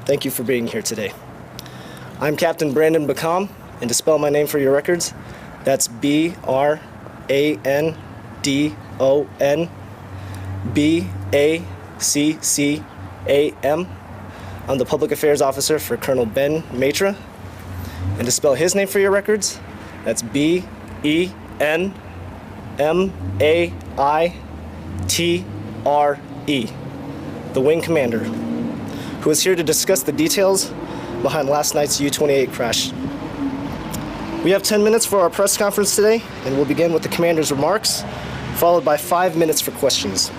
Thank you for being here today. I'm Captain Brandon Bacam, and to spell my name for your records, that's Brandon Baccam. I'm the Public Affairs Officer for Colonel Ben Maitre. And to spell his name for your records, that's Benmaitre, the Wing Commander, who is here to discuss the details behind last night's U-28 crash. We have 10 minutes for our press conference today, and we'll begin with the Commander's remarks, followed by 5 minutes for questions.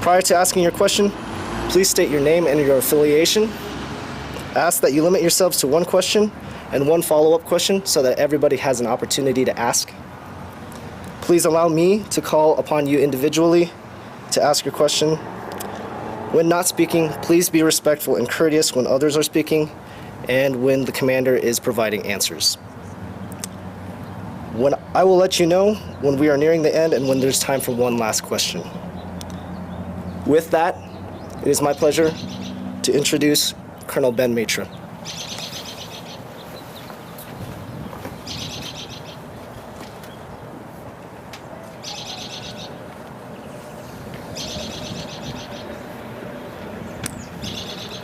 Prior to asking your question, please state your name and your affiliation. Ask that you limit yourselves to one question and one follow-up question so that everybody has an opportunity to ask. Please allow me to call upon you individually to ask your question. When not speaking, please be respectful and courteous when others are speaking and when the commander is providing answers. I will let you know when we are nearing the end and when there's time for one last question. With that, it is my pleasure to introduce Colonel Ben Maitre.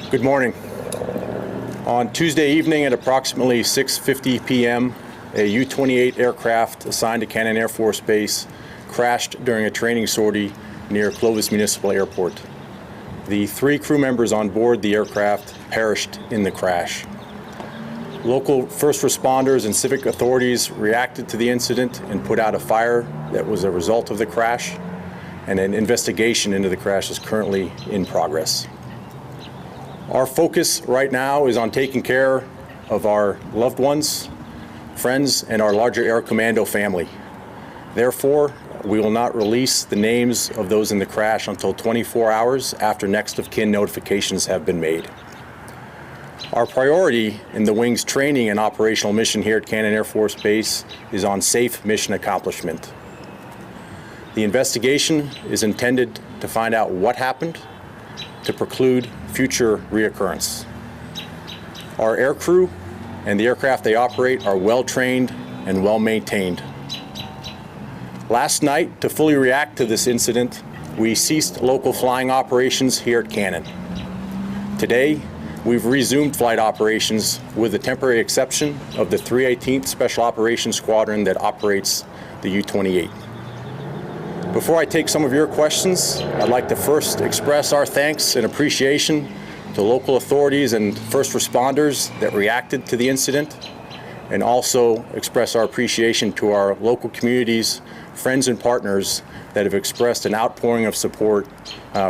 Good morning. On Tuesday evening at approximately 6:50 p.m., a U-28 aircraft assigned to Cannon Air Force Base crashed during a training sortie near Clovis Municipal Airport. The 3 crew members on board the aircraft perished in the crash. Local first responders and civic authorities reacted to the incident and put out a fire that was a result of the crash, and an investigation into the crash is currently in progress. Our focus right now is on taking care of our loved ones, friends, and our larger Air Commando family. Therefore, we will not release the names of those in the crash until 24 hours after next of kin notifications have been made. Our priority in the Wing's training and operational mission here at Cannon Air Force Base is on safe mission accomplishment. The investigation is intended to find out what happened to preclude future reoccurrence. Our aircrew and the aircraft they operate are well trained and well maintained. Last night, to fully react to this incident, we ceased local flying operations here at Cannon. Today, we've resumed flight operations with the temporary exception of the 318th Special Operations Squadron that operates the U-28. Before I take some of your questions, I'd like to first express our thanks and appreciation to local authorities and first responders that reacted to the incident, and also express our appreciation to our local communities, friends and partners that have expressed an outpouring of support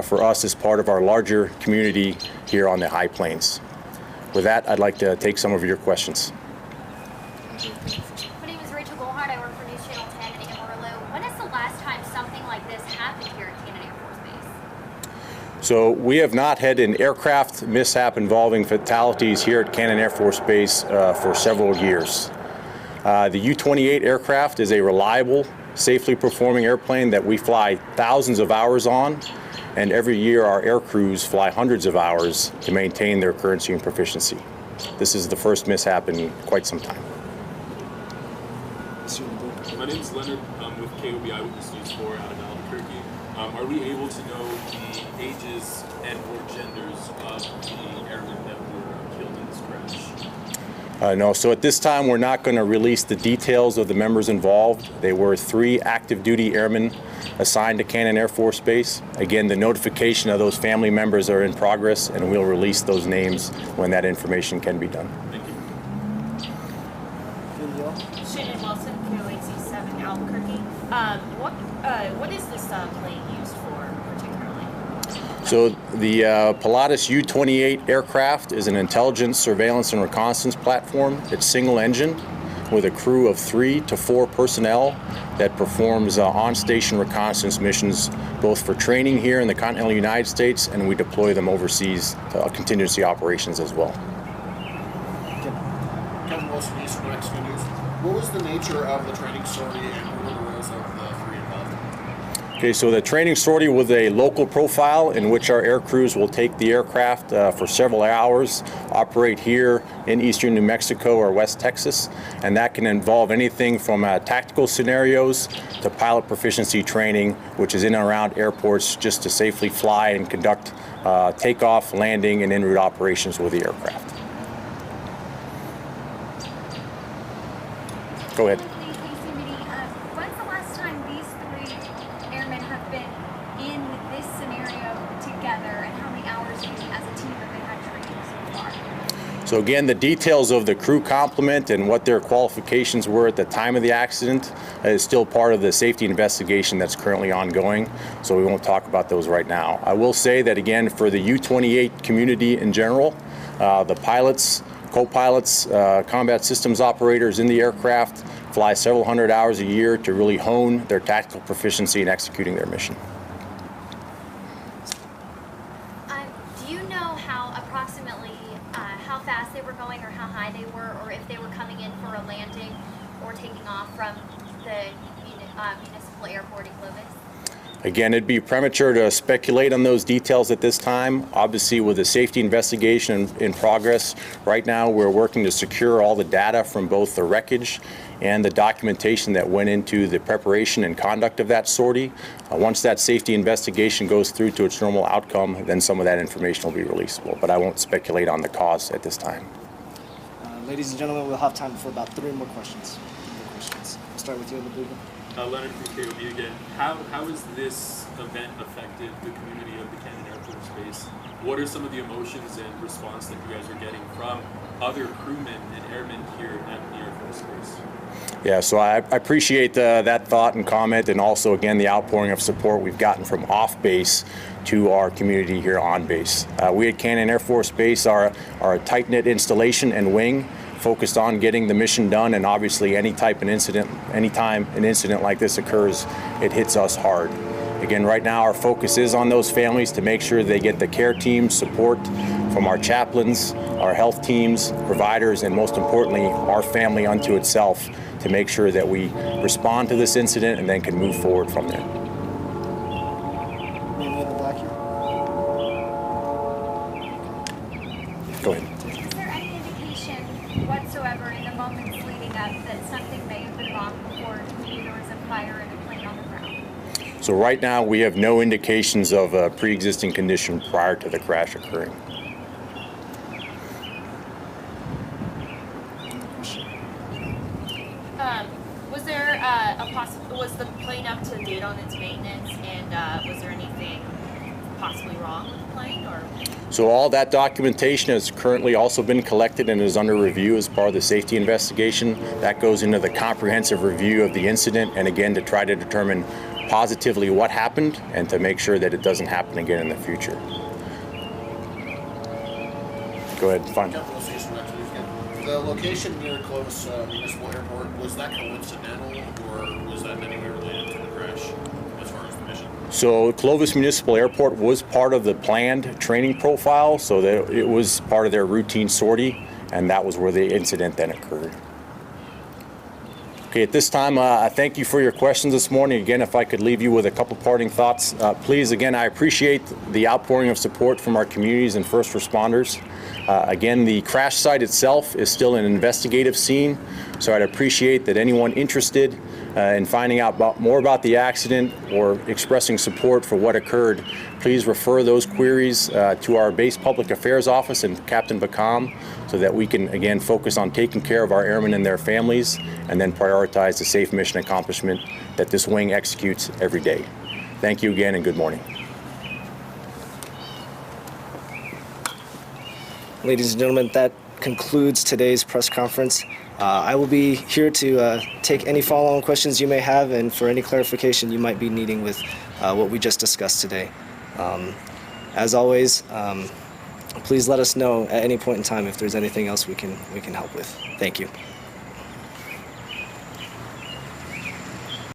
for us as part of our larger community here on the High Plains. With that, I'd like to take some of your questions. My name is Rachel Goldhart. I work for News Channel 10 in Amarillo. When is the last time something like this happened here at Cannon Air Force Base? So we have not had an aircraft mishap involving fatalities here at Cannon Air Force Base for several years. The U-28 aircraft is a reliable, safely performing airplane that we fly thousands of hours on, and every year our air crews fly hundreds of hours to maintain their currency and proficiency. This is the first mishap in quite some time. My name is Leonard. I'm with KOB Eyewitness News 4 out of Albuquerque. Are we able to know the ages and or genders of the airmen that were killed in this crash? No, so at this time we're not going to release the details of the members involved. They were 3 active duty airmen assigned to Cannon Air Force Base. Again, the notification of those family members are in progress, and we'll release those names when that information can be done. Thank you. Shannon Wilson, KOAC7 Albuquerque. What is this plane used for particularly? So the Pilatus U-28 aircraft is an intelligence, surveillance, and reconnaissance platform. It's single engine with a crew of 3 to 4 personnel that performs on-station reconnaissance missions both for training here in the continental United States, and we deploy them overseas to contingency operations as well. Kevin Wilson, East Next News. What was the nature of the training sortie and what were the roles of the 3 involved? Okay, so the training sortie was a local profile in which our air crews will take the aircraft for several hours, operate here in eastern New Mexico or West Texas, and that can involve anything from tactical scenarios to pilot proficiency training, which is in and around airports just to safely fly and conduct takeoff, landing, and en route operations with the aircraft. Go ahead. When's the last time these three airmen have been in this scenario together, and how many hours as a team have they had training so far? So again, the details of the crew complement and what their qualifications were at the time of the accident is still part of the safety investigation that's currently ongoing, so we won't talk about those right now. I will say that again, for the U-28 community in general, the pilots, co-pilots, combat systems operators in the aircraft fly several hundred hours a year to really hone their tactical proficiency in executing their mission. Do you know how approximately how fast they were going, or how high they were, or if they were coming in for a landing or taking off from the municipal airport in Clovis? Again, it'd be premature to speculate on those details at this time. Obviously, with the safety investigation in progress, right now we're working to secure all the data from both the wreckage and the documentation that went into the preparation and conduct of that sortie. Once that safety investigation goes through to its normal outcome, then some of that information will be releasable, but I won't speculate on the cause at this time. Ladies and gentlemen, we'll have time for about three more questions. We'll start with you in the blue room. Leonard from KOB again. How has this event affected the community of the Cannon Air Force Base? What are some of the emotions and response that you guys are getting from other crewmen and airmen here at the Air Force Base? Yeah, so I appreciate that thought and comment, and also again the outpouring of support we've gotten from off base to our community here on base. We at Cannon Air Force Base are a tight-knit installation and wing focused on getting the mission done, and obviously anytime an incident like this occurs, it hits us hard. Again, right now our focus is on those families to make sure they get the care team support from our chaplains, our health teams, providers, and most importantly, our family unto itself, to make sure that we respond to this incident and then can move forward from there. Go ahead. Is there any indication whatsoever in the moments leading up that something may have been wrong before maybe there was a fire in a plane on the ground? So right now we have no indications of a pre-existing condition prior to the crash occurring. Was the plane up to date on its maintenance, and was there anything possibly wrong with the plane, or? So all that documentation has currently also been collected and is under review as part of the safety investigation. That goes into the comprehensive review of the incident, and again to try to determine positively what happened and to make sure that it doesn't happen again in the future. Go ahead, fine. The location near Clovis Municipal Airport, was that coincidental, or was that anywhere related to the crash as far as the mission? So Clovis Municipal Airport was part of the planned training profile, so that it was part of their routine sortie, and that was where the incident then occurred. Okay, at this time, I thank you for your questions this morning. Again, if I could leave you with a couple parting thoughts. Please, again, I appreciate the outpouring of support from our communities and first responders. Again, the crash site itself is still an investigative scene, so I'd appreciate that anyone interested in finding out more about the accident or expressing support for what occurred, please refer those queries to our base public affairs office and Captain Bacam, so that we can again focus on taking care of our airmen and their families, and then prioritize the safe mission accomplishment that this wing executes every day. Thank you again, and good morning. Ladies and gentlemen, that concludes today's press conference. I will be here to take any follow-on questions you may have, and for any clarification you might be needing with what we just discussed today. As always, please let us know at any point in time if there's anything else we can help with. Thank you.